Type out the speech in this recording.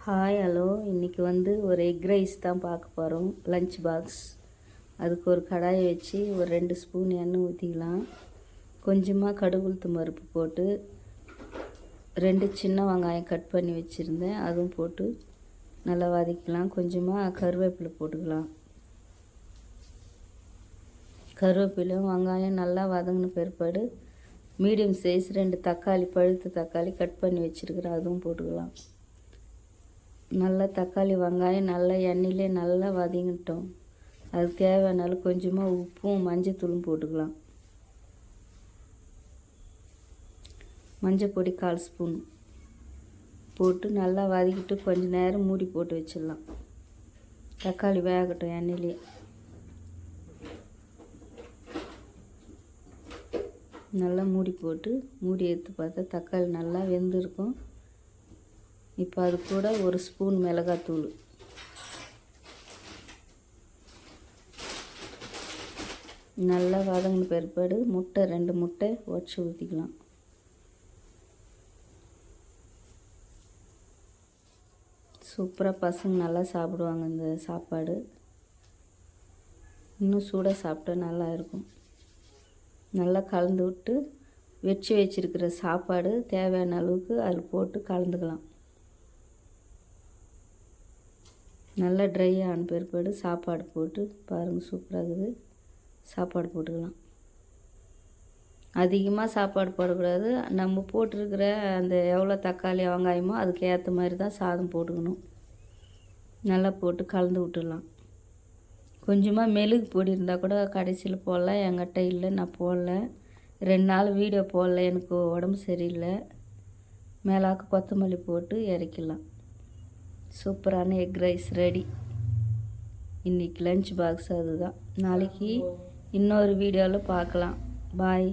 Hi hello, இன்றைக்கி ஒரு egg rice தான் பார்க்க போகிறோம். Lunch box. அதுக்கு ஒரு கடாயை வச்சு ஒரு 2 ஸ்பூன் எண்ணெய் ஊற்றிக்கலாம். கொஞ்சமாக கடுகு உளுத்தம் பருப்பு போட்டு 2 சின்ன வெங்காயம் கட் பண்ணி வச்சுருந்தேன், அதுவும் போட்டு நல்லா வதக்கலாம். கொஞ்சமாக கருவேப்பிலை போட்டுக்கலாம். கருவேப்பிலையும் வெங்காயம் நல்லா வதங்கின பிற்பாடு மீடியம் சைஸ் 2 தக்காளி, பழுத்த தக்காளி கட் பண்ணி வச்சுருக்கிறேன், அதுவும் போட்டுக்கலாம். நல்லா தக்காளி வெங்காயம் நல்லா எண்ணெயிலே நல்லா வதங்கிட்டோம். அதுக்கு தேவையான கொஞ்சமாக உப்பும் மஞ்சத்தூளும் போட்டுக்கலாம். மஞ்சள் பொடி 1/4 ஸ்பூன் போட்டு நல்லா வதக்கிட்டு கொஞ்சம் நேரம் மூடி போட்டு வச்சிடலாம். தக்காளி வேகட்டும் எண்ணெயிலே. நல்லா மூடி போட்டு மூடி எடுத்து பார்த்தா தக்காளி நல்லா வெந்திருக்கும். இப்போ அது கூட 1 ஸ்பூன் மிளகாத்தூள், நல்லா வதங்கின பிற்பாடு முட்டை 2 முட்டை உடச்சி ஊற்றிக்கலாம். சூப்பராக பசங்க நல்லா சாப்பிடுவாங்க இந்த சாப்பாடு. இன்னும் சூடாக சாப்பிட்டா நல்லா இருக்கும். நல்லா கலந்து விட்டு வச்சு வச்சுருக்கிற சாப்பாடு தேவையான அளவுக்கு அதில் போட்டு கலந்துக்கலாம். நல்லா ட்ரை ஆன பிற்பாடு சாப்பாடு போட்டு பாருங்கள், சூப்பராக இருக்குது. சாப்பாடு போட்டுக்கலாம். அதிகமாக சாப்பாடு போடக்கூடாது. நம்ம போட்டிருக்கிற அந்த எவ்வளோ தக்காளி வெங்காயமோ அதுக்கு ஏற்ற மாதிரி தான் சாதம் போட்டுக்கணும். நல்லா போட்டு கலந்து விட்டுடலாம். கொஞ்சமாக மெழுகு பொடி இருந்தால் கூட கடைசியில் போடலாம். என்கிட்ட இல்லை, நான் போடல. 2 நாள் வீடியோ போடல, எனக்கு உடம்பு சரியில்லை. மேலாக்க கொத்தமல்லி போட்டு இறக்கிடலாம். சூப்பரான எக் ரைஸ் ரெடி. இன்றைக்கி லஞ்ச் பாக்ஸ் அதுதான். நாளைக்கு இன்னொரு வீடியோவில் பார்க்கலாம். பாய்.